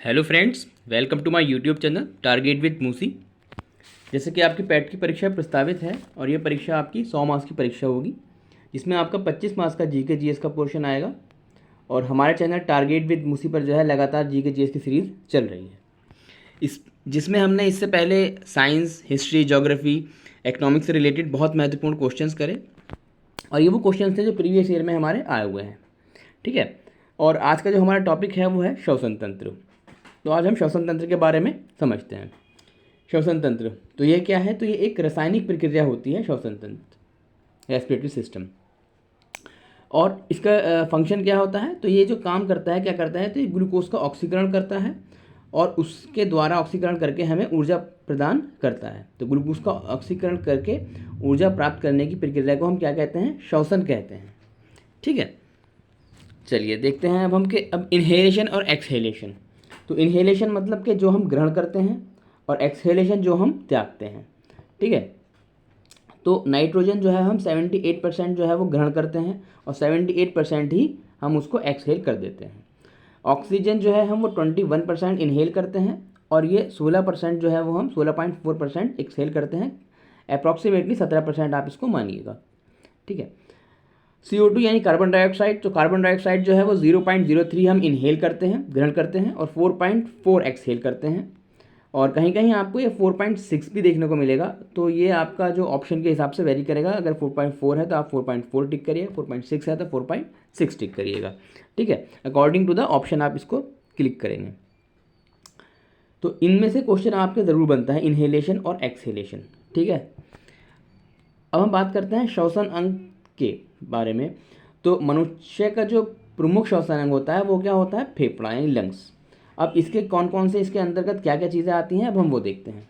Hello friends, welcome to my YouTube channel Target with Moosi. जैसे कि आपकी पैट की परीक्षा प्रस्तावित है और ये परीक्षा आपकी 100 मार्क्स की परीक्षा होगी, जिसमें आपका 25 मार्क्स का जीके जीएस का पोर्शन आएगा। और हमारे चैनल टारगेट विद मूसी पर जो है लगातार जीके जीएस की सीरीज़ चल रही है, इस जिसमें हमने इससे पहले साइंस, हिस्ट्री, ज्योग्राफी, इकोनॉमिक्स से रिलेटेड बहुत महत्वपूर्ण क्वेश्चंस करे। और ये वो क्वेश्चन थे जो प्रीवियस ईयर में हमारे आए हुए हैं। ठीक है। और आज का जो हमारा टॉपिक है वो है श्वसन तंत्र। तो आज हम श्वसन तंत्र के बारे में समझते हैं। श्वसन तंत्र तो ये क्या है? तो ये एक रासायनिक प्रक्रिया होती है, श्वसन तंत्र, रेस्पिरेटरी सिस्टम। और इसका फंक्शन क्या होता है? तो ये जो काम करता है, क्या करता है? तो ये ग्लूकोज का ऑक्सीकरण करता है और उसके द्वारा ऑक्सीकरण करके हमें ऊर्जा प्रदान करता है। तो ग्लूकोज का ऑक्सीकरण करके ऊर्जा प्राप्त करने की प्रक्रिया को हम क्या कहते हैं? श्वसन कहते हैं। ठीक है, चलिए देखते हैं अब इन्हेलेशन और एक्सहेलेशन। तो इन्हेलेशन मतलब कि जो हम ग्रहण करते हैं, और एक्सहेलेशन जो हम त्यागते हैं। ठीक है। तो नाइट्रोजन जो है हम 78% जो है वो ग्रहण करते हैं और 78% ही हम उसको एक्सहेल कर देते हैं। ऑक्सीजन जो है हम वो 21% इनहेल करते हैं और ये 16% जो है वो हम 16.4% एक्सहेल करते हैं। अप्रॉक्सीमेटली 17% आप इसको मानिएगा। ठीक है। CO2 यानी कार्बन डाइऑक्साइड, तो कार्बन डाइऑक्साइड जो है वो 0.03 हम इनहेल करते हैं, ग्रहण करते हैं, और 4.4 एक्सहेल करते हैं। और कहीं कहीं आपको ये 4.6 भी देखने को मिलेगा। तो ये आपका जो ऑप्शन के हिसाब से वेरी करेगा। अगर 4.4 है तो आप 4.4 टिक करिए, 4.6 है तो 4.6 टिक करिएगा। ठीक है, अकॉर्डिंग टू द ऑप्शन आप इसको क्लिक करेंगे। तो इनमें से क्वेश्चन आपके ज़रूर बनता है, इनहेलेशन और एक्सहेलेशन। ठीक है। अब हम बात करते हैं श्वसन अंग के बारे में। तो मनुष्य का जो प्रमुख श्वसन अंग होता है वो क्या होता है? फेफड़ा यानी लंग्स। अब इसके कौन कौन से, इसके अंतर्गत क्या क्या चीज़ें आती हैं, अब हम वो देखते हैं।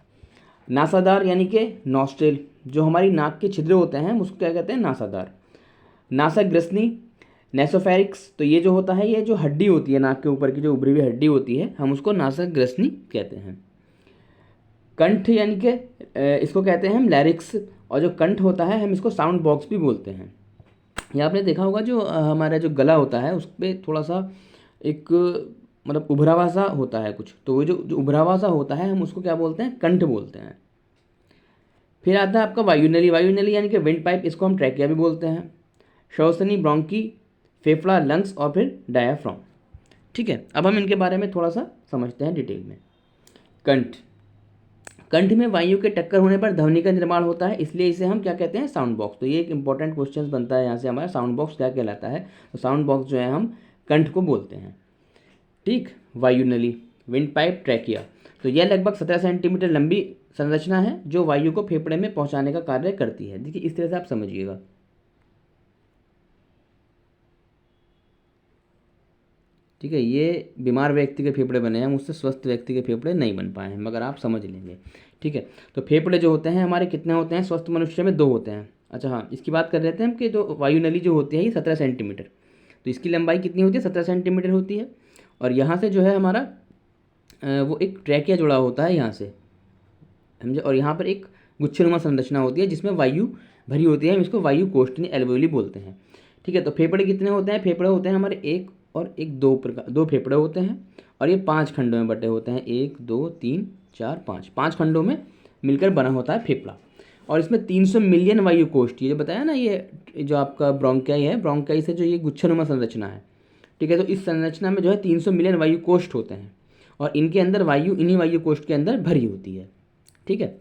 नासादार यानी कि नॉस्ट्रिल, जो हमारी नाक के छिद्र होते हैं उसको क्या कहते हैं? नासादार। नासक ग्रसनी, नेसोफेरिक्स, तो ये जो होता है, ये जो हड्डी होती है नाक के ऊपर की, जो उभरी हुई हड्डी होती है, हम उसको नासक ग्रसनी कहते हैं। कंठ यानी कि इसको कहते हैं हम लैरिक्स, और जो कंठ होता है हम इसको साउंड बॉक्स भी बोलते हैं। ये आपने देखा होगा, जो हमारा जो गला होता है उस पर थोड़ा सा एक मतलब उभरा हुआ सा होता है कुछ, तो वो जो उभरा हुआ सा होता है हम उसको क्या बोलते हैं? कंठ बोलते हैं। फिर आता है आपका वायुनली। वायुनली यानी कि विंड पाइप, इसको हम ट्रैकिया भी बोलते हैं। श्वसनी, ब्रोंकी, फेफड़ा, लंग्स, और फिर डायाफ्राम। ठीक है, अब हम इनके बारे में थोड़ा सा समझते हैं डिटेल में। कंठ, कंठ में वायु के टक्कर होने पर ध्वनि का निर्माण होता है, इसलिए इसे हम क्या कहते हैं? Sound box. तो ये एक इंपॉर्टेंट क्वेश्चन बनता है यहाँ से, हमारा साउंड बॉक्स क्या कहलाता है? तो साउंड बॉक्स जो है हम कंठ को बोलते हैं। ठीक, वायुनली, विंड पाइप, ट्रैकिया, तो यह लगभग 17 सेंटीमीटर लंबी संरचना है जो वायु को फेफड़े में पहुंचाने का कार्य करती है। देखिए इस तरह से आप समझिएगा। ठीक है, ये बीमार व्यक्ति के फेफड़े बने हैं, मुझसे स्वस्थ व्यक्ति के फेफड़े नहीं बन पाए हैं, मगर आप समझ लेंगे। ठीक है, तो फेफड़े जो होते हैं हमारे कितने होते हैं? स्वस्थ मनुष्य में 2 होते हैं। अच्छा हाँ, इसकी बात कर लेते हैं हम कि जो वायुनली जो होती है ये 17 सेंटीमीटर, तो इसकी लंबाई कितनी होती है? 17 सेंटीमीटर होती है। और यहाँ से जो है हमारा वो एक ट्रैकिया जुड़ा होता है यहाँ से, समझे। और यहाँ पर एक गुच्छनुमा संरचना होती है जिसमें वायु भरी होती है, हम इसको वायु कोष्ठनी, एल्वेओली बोलते हैं। ठीक है, तो फेफड़े कितने होते हैं? फेफड़े होते हैं हमारे एक और एक, 2 फेफड़े होते हैं, और ये 5 खंडों में बटे होते हैं। 1 2 3 4 5, 5 खंडों में मिलकर बना होता है फेफड़ा। और इसमें 300 मिलियन वायु कोष्ठ, ये जो बताया ना, ये जो आपका ब्रोंकाई है, ब्रोंकाई से जो ये गुच्छनुमा संरचना है। ठीक है, तो इस संरचना में जो है 300 मिलियन वायु कोष्ठ होते हैं, और इनके अंदर वायु इन्हीं वायु कोष्ठ के अंदर भरी होती है। ठीक है।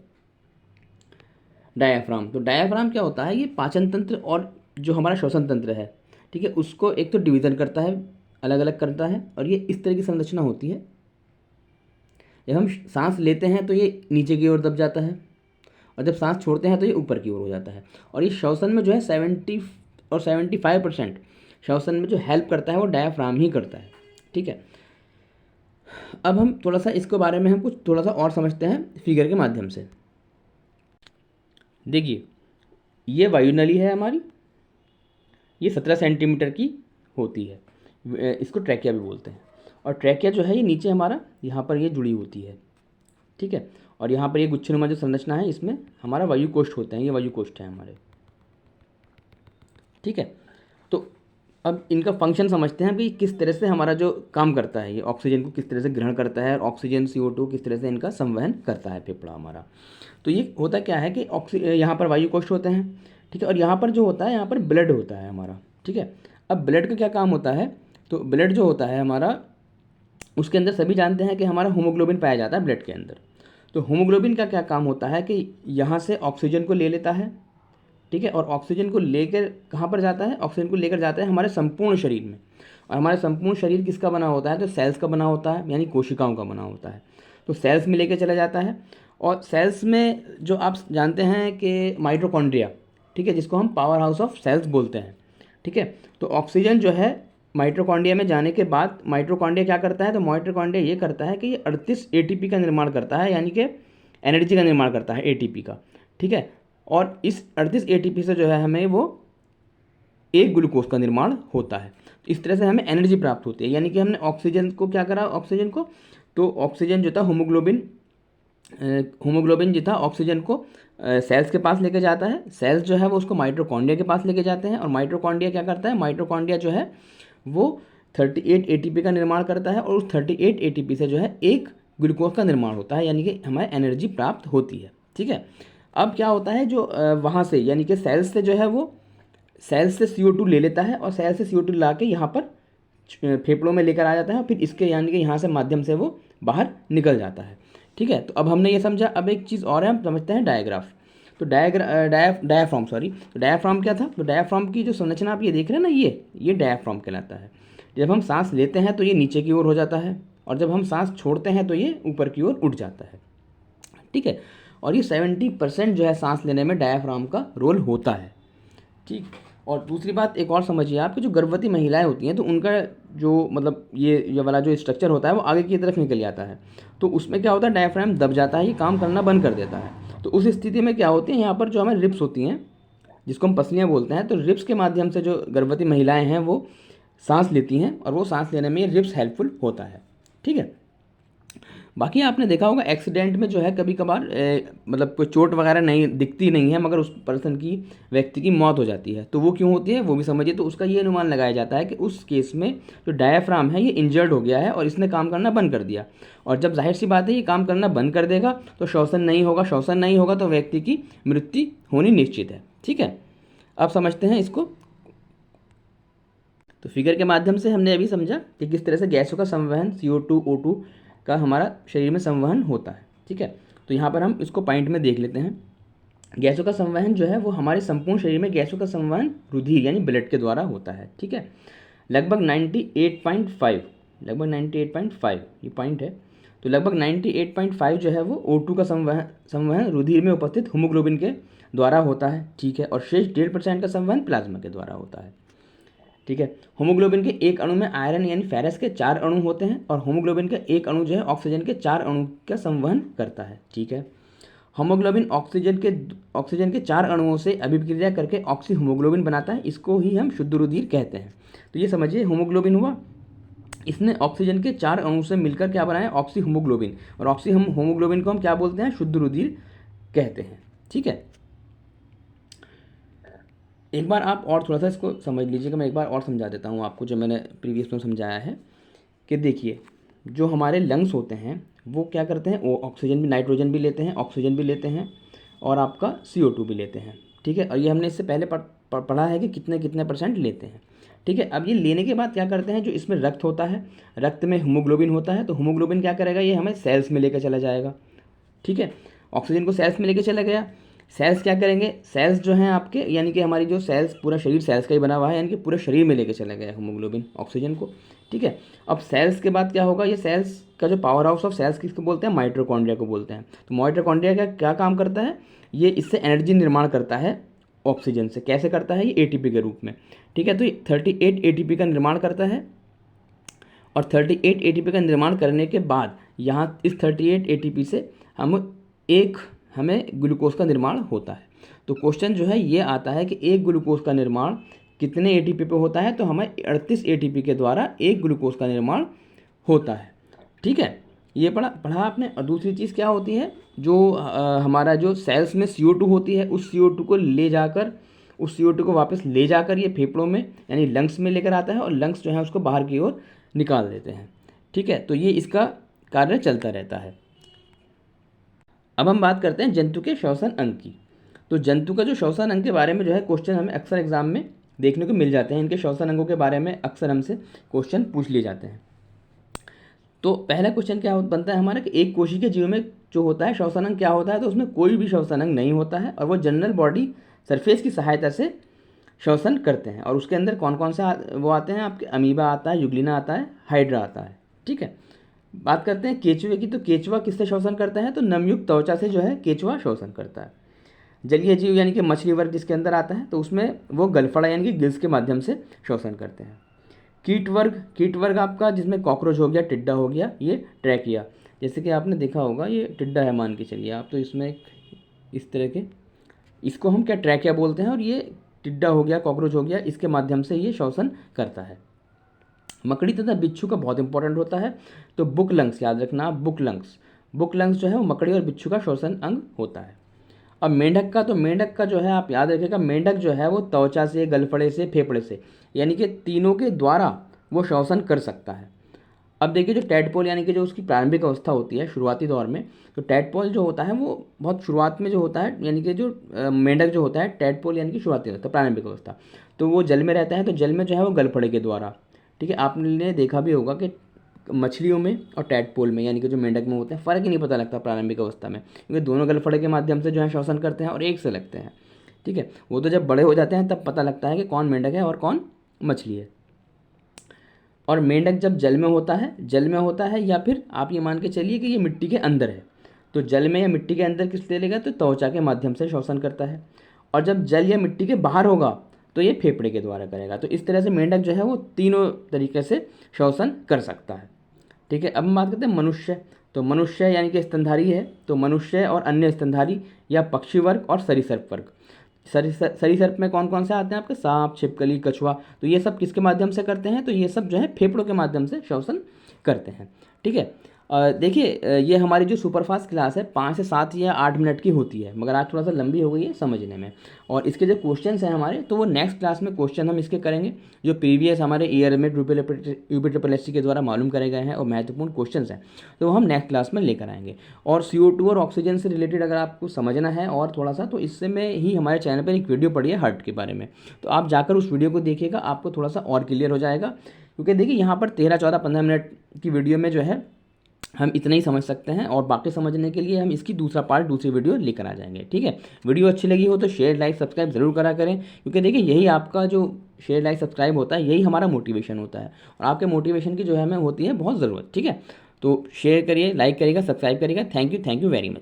डायाफ्राम, तो डायाफ्राम क्या होता है? ये पाचन तंत्र और जो हमारा श्वसन तंत्र है, ठीक है, उसको एक तो डिवीज़न करता है, अलग अलग करता है। और ये इस तरह की संरचना होती है, जब हम सांस लेते हैं तो ये नीचे की ओर दब जाता है, और जब सांस छोड़ते हैं तो ये ऊपर की ओर हो जाता है। और ये श्वसन में जो है 70 और 75% श्वसन में जो हेल्प करता है वो डायाफ्राम ही करता है। ठीक है, अब हम थोड़ा सा इसके बारे में हम कुछ थोड़ा सा और समझते हैं फिगर के माध्यम से। देखिए, ये वायुनली है हमारी, ये 17 सेंटीमीटर की होती है, इसको ट्रैकिया भी बोलते हैं। और ट्रैकिया जो है ये नीचे हमारा यहाँ पर ये जुड़ी होती है। ठीक है, और यहाँ पर ये गुच्छनुमा जो संरचना है, इसमें हमारा वायु कोष्ठ होते हैं, ये वायु कोष्ठ है हमारे। ठीक है, तो अब इनका फंक्शन समझते हैं कि किस तरह से हमारा जो काम करता है, ये ऑक्सीजन को किस तरह से ग्रहण करता है और ऑक्सीजन CO2 किस तरह से इनका संवहन करता है फेफड़ा हमारा। तो ये होता क्या है कि यहाँ पर वायु कोष्ठ होते हैं, ठीक है, और यहाँ पर जो होता है, यहाँ पर ब्लड होता है हमारा, ठीक है। अब ब्लड का क्या काम होता है, तो ब्लड जो होता है हमारा, उसके अंदर सभी जानते हैं कि हमारा हीमोग्लोबिन पाया जाता है ब्लड के अंदर। तो हीमोग्लोबिन का क्या काम होता है कि यहाँ से ऑक्सीजन को ले लेता है, ठीक है, और ऑक्सीजन को लेकर कहाँ पर जाता है, ऑक्सीजन को लेकर जाता है हमारे संपूर्ण शरीर में। और हमारे संपूर्ण शरीर किसका बना होता है, तो सेल्स का बना होता है, यानी कोशिकाओं का बना होता है। तो सेल्स में लेकर चला जाता है, और सेल्स में जो आप जानते हैं कि माइटोकॉन्ड्रिया, ठीक है, जिसको हम पावर हाउस ऑफ सेल्स बोलते हैं, ठीक है। तो ऑक्सीजन जो है माइटोकॉन्ड्रिया में जाने के बाद माइटोकॉन्ड्रिया क्या करता है, तो माइटोकॉन्ड्रिया ये करता है कि ये 38 ATP का निर्माण करता है, यानी कि एनर्जी का निर्माण करता है ATP का, ठीक है। और इस 38 ATP से जो है हमें वो एक ग्लूकोज का निर्माण होता है। इस तरह से हमें एनर्जी प्राप्त होती है, यानी कि हमने ऑक्सीजन को क्या करा, ऑक्सीजन को, तो ऑक्सीजन जो था हीमोग्लोबिन जो था ऑक्सीजन को सेल्स के पास लेके जाता है, सेल्स जो है वो उसको माइटोकॉन्ड्रिया के पास लेके जाते हैं, और माइटोकॉन्ड्रिया क्या करता है, माइटोकॉन्ड्रिया जो है वो 38 ATP का निर्माण करता है, और उस 38 ATP से जो है एक ग्लूकोज का निर्माण होता है, यानी कि हमें एनर्जी प्राप्त होती है, ठीक है। अब क्या होता है, जो वहाँ से यानी कि सेल्स से जो है वो सेल्स से CO2 ले लेता है, और सेल्स से CO2 ला के यहाँ पर फेफड़ों में लेकर आ जाता है, और फिर इसके यानी कि यहाँ से माध्यम से वो बाहर निकल जाता है, ठीक है। तो अब हमने ये समझा। अब एक चीज़ और है, हम समझते हैं डायग्राफ। तो डायाफ्राम सॉरी, तो डायाफ्राम क्या था, तो डायाफ्राम की जो संरचना आप ये देख रहे हैं ना, ये डायाफ्राम कहलाता है। जब हम सांस लेते हैं तो ये नीचे की ओर हो जाता है, और जब हम सांस छोड़ते हैं तो ये ऊपर की ओर उठ जाता है, ठीक है। और ये 70% जो है सांस लेने में डायाफ्राम का रोल होता है, ठीक। और दूसरी बात एक और समझिए, आपकी जो गर्भवती महिलाएं होती हैं तो उनका जो मतलब ये वाला जो स्ट्रक्चर होता है वो आगे की तरफ निकल जाता है, तो उसमें क्या होता है, डायफ्राम दब जाता है, ये काम करना बंद कर देता है। तो उस स्थिति में क्या होती है, यहाँ पर जो हमारे रिब्स होती हैं, जिसको हम पसलियाँ बोलते हैं, तो रिब्स के माध्यम से जो गर्भवती महिलाएँ हैं वो सांस लेती हैं, और वो सांस लेने में रिब्स हेल्पफुल होता है, ठीक है। बाकी आपने देखा होगा एक्सीडेंट में जो है कभी कभार मतलब कोई चोट वगैरह नहीं दिखती नहीं है, मगर उस पर्सन की व्यक्ति की मौत हो जाती है, तो वो क्यों होती है वो भी समझिए। तो उसका ये अनुमान लगाया जाता है कि उस केस में जो डायाफ्राम है ये इंजर्ड हो गया है और इसने काम करना बंद कर दिया, और जब जाहिर सी बात है ये काम करना बंद कर देगा तो श्वसन नहीं होगा, श्वसन नहीं होगा तो व्यक्ति की मृत्यु होनी निश्चित है, ठीक है। अब समझते हैं इसको। तो फिगर के माध्यम से हमने अभी समझा कि किस तरह से गैसों का संवहन CO2 O2 का हमारा शरीर में संवहन होता है, ठीक है। तो यहाँ पर हम इसको पॉइंट में देख लेते हैं। गैसों का संवहन जो है वो हमारे संपूर्ण शरीर में गैसों का संवहन रुधिर यानी ब्लड के द्वारा होता है, ठीक है। लगभग 98.5 ये पॉइंट है। तो लगभग 98.5 जो है वो O2 का संवहन रुधिर में उपस्थित हीमोग्लोबिन के द्वारा होता है, ठीक है। और शेष 1.5% का संवहन प्लाज्मा के द्वारा होता है, ठीक है। हीमोग्लोबिन के एक अणु में आयरन यानी फेरस के 4 अणु होते हैं, और हीमोग्लोबिन का एक अणु जो है ऑक्सीजन के 4 अणु का संवहन करता है, ठीक है। हीमोग्लोबिन ऑक्सीजन के 4 अणुओं से अभिक्रिया करके ऑक्सी हीमोग्लोबिन बनाता है, इसको ही हम शुद्ध रुधिर कहते हैं। तो ये समझिए हीमोग्लोबिन हुआ, इसने ऑक्सीजन के 4 अणु से मिलकर क्या बनाया, ऑक्सी हीमोग्लोबिन, और ऑक्सी हीमोग्लोबिन को हम क्या बोलते हैं, शुद्ध रुधिर कहते हैं, ठीक है। एक बार आप और थोड़ा सा इसको समझ लीजिएगा, मैं एक बार और समझा देता हूँ आपको जो मैंने प्रीवियस में समझाया है। कि देखिए जो हमारे लंग्स होते हैं वो क्या करते हैं, वो ऑक्सीजन भी, नाइट्रोजन भी लेते हैं, ऑक्सीजन भी लेते हैं, और आपका CO2 भी लेते हैं, ठीक है। और ये हमने इससे पहले पढ़ा है कि कितने कितने % लेते हैं, ठीक है। अब ये लेने के बाद क्या करते हैं, जो इसमें रक्त होता है, रक्त में हीमोग्लोबिन होता है, तो हीमोग्लोबिन क्या करेगा, ये हमें सेल्स में लेकर चला जाएगा, ठीक है। ऑक्सीजन को सेल्स में लेकर चला गया, सेल्स क्या करेंगे, सेल्स जो हैं आपके यानी कि हमारी जो सेल्स, पूरा शरीर सेल्स का ही बना हुआ है, यानी कि पूरे शरीर में लेके चला गया हीमोग्लोबिन ऑक्सीजन को, ठीक है। अब सेल्स के बाद क्या होगा, ये सेल्स का जो पावर हाउस ऑफ सेल्स किसको बोलते हैं, माइटोकॉन्ड्रिया को बोलते हैं। तो माइटोकॉन्ड्रिया का क्या काम करता है, ये इससे एनर्जी निर्माण करता है ऑक्सीजन से। कैसे करता है, ये ATP के रूप में, ठीक है। तो ये 38 ATP का निर्माण करता है, और 38 ATP का निर्माण करने के बाद यहाँ इस 38 ATP से हमें ग्लूकोज का निर्माण होता है। तो क्वेश्चन जो है ये आता है कि एक ग्लूकोज का निर्माण कितने ATP पे होता है, तो हमें 38 ATP के द्वारा एक ग्लूकोज का निर्माण होता है, ठीक है। ये पढ़ा आपने। और दूसरी चीज़ क्या होती है, जो हमारा जो सेल्स में CO2 होती है, उस CO2 को ले जाकर उस CO2 को वापस ले जाकर ये फेफड़ों में यानी लंग्स में लेकर आता है और लंग्स जो है उसको बाहर की ओर निकाल देते हैं। ठीक है, तो ये इसका कार्य चलता रहता है। अब हम बात करते हैं जंतु के श्वसन अंग की। तो जंतु का जो श्वसन अंग के बारे में जो है क्वेश्चन हमें अक्सर एग्जाम में देखने को मिल जाते हैं। इनके श्वसन अंगों के बारे में अक्सर हमसे क्वेश्चन पूछ लिए जाते हैं। तो पहला क्वेश्चन क्या बनता है हमारा कि एक कोशिकीय जीव में जो होता है श्वसन अंग क्या होता है, तो उसमें कोई भी श्वसन अंग नहीं होता है और वो जनरल बॉडी सरफेस की सहायता से श्वसन करते हैं। और उसके अंदर कौन कौन से वो आते हैं आपके, अमीबा आता है, युग्लिना आता है, हाइड्रा आता है। ठीक है, बात करते हैं केचुए की। तो केचुआ किससे श्वसन करता है, तो नमयुक्त त्वचा से जो है केचुआ श्वसन करता है। जलीय जीव यानी कि मछली वर्ग जिसके अंदर आता है, तो उसमें वो गलफड़ा यानी कि गिल्स के माध्यम से श्वसन करते हैं। कीट वर्ग आपका जिसमें कॉकरोच हो गया, टिड्डा हो गया, ये ट्रैकिया। जैसे कि आपने देखा होगा ये टिड्डा है मान के चलिए आप, तो इसमें इस तरह के, इसको हम क्या ट्रैकिया बोलते हैं, और ये टिड्डा हो गया, कॉकरोच हो गया, इसके माध्यम से ये श्वसन करता है। मकड़ी तथा बिच्छू का बहुत इंपॉर्टेंट होता है, तो बुक लंग्स याद रखना, बुक लंग्स जो है वो मकड़ी और बिच्छू का श्वसन अंग होता है। अब मेंढक का, तो मेंढक का जो है आप याद रखिएगा, मेंढक जो है वो त्वचा से, गलफड़े से, फेफड़े से, यानी कि तीनों के द्वारा वो श्वसन कर सकता है। अब देखिए जो टैडपोल यानी कि जो उसकी प्रारंभिक अवस्था होती है शुरुआती दौर में, तो टैडपोल जो होता है वो बहुत शुरुआत में जो होता है, यानी कि जो मेंढक जो होता है टैडपोल यानी कि शुरुआती अवस्था, प्रारंभिक अवस्था, तो वो जल में रहता है। तो जल में जो है वो गलफड़े के द्वारा, ठीक है, आपने देखा भी होगा कि मछलियों में और टैडपोल में यानी कि जो मेंढक में होते हैं फ़र्क ही नहीं पता लगता प्रारंभिक अवस्था में, क्योंकि दोनों गलफड़े के माध्यम से जो है श्वसन करते हैं और एक से लगते हैं। ठीक है, वो तो जब बड़े हो जाते हैं तब पता लगता है कि कौन मेंढक है और कौन मछली है। और मेंढक जब जल में होता है या फिर आप ये मान के चलिए कि ये मिट्टी के अंदर है, तो जल में या मिट्टी के अंदर किस ले लेगा, तो त्वचा के माध्यम से श्वसन करता है। और जब जल या मिट्टी के बाहर होगा तो ये फेफड़े के द्वारा करेगा। तो इस तरह से मेंढक जो है वो तीनों तरीके से श्वसन कर सकता है। ठीक है, अब हम बात करते हैं मनुष्य। तो मनुष्य यानी कि स्तनधारी है, तो मनुष्य और अन्य स्तनधारी या पक्षी वर्ग और सरीसृप वर्ग। सरीसृप में कौन कौन से आते हैं आपके, सांप, छिपकली, कछुआ, तो ये सब किसके माध्यम से करते हैं, तो ये सब जो है फेफड़ों के माध्यम से श्वसन करते हैं। ठीक है, देखिए ये हमारी जो सुपरफास्ट क्लास है 5 से 7 या 8 मिनट की होती है, मगर आज थोड़ा सा लंबी हो गई है समझने में। और इसके जो क्वेश्चंस हैं हमारे, तो वो नेक्स्ट क्लास में क्वेश्चन हम इसके करेंगे जो प्रीवियस हमारे ईयर में UPSSC के द्वारा मालूम करे गए हैं और महत्वपूर्ण क्वेश्चंस हैं, तो हम नेक्स्ट क्लास में लेकर आएंगे। और CO2 और ऑक्सीजन से रिलेटेड अगर आपको समझना है और थोड़ा सा, तो इससे में ही हमारे चैनल पर एक वीडियो पड़ी है हार्ट के बारे में, तो आप जाकर उस वीडियो को देखिएगा, आपको थोड़ा सा और क्लियर हो जाएगा। क्योंकि देखिए यहाँ पर 13, 14, 15 मिनट की वीडियो में जो है हम इतना ही समझ सकते हैं, और बाकी समझने के लिए हम इसकी दूसरा पार्ट, दूसरी वीडियो लेकर आ जाएंगे। ठीक है, वीडियो अच्छी लगी हो तो शेयर, लाइक, सब्सक्राइब जरूर करा करें, क्योंकि देखिए यही आपका जो शेयर, लाइक, सब्सक्राइब होता है, यही हमारा मोटिवेशन होता है, और आपके मोटिवेशन की जो है हमें होती है बहुत ज़रूरत। ठीक है, तो शेयर करिए, लाइक करिएगा, सब्सक्राइब करिएगा। Thank you very much.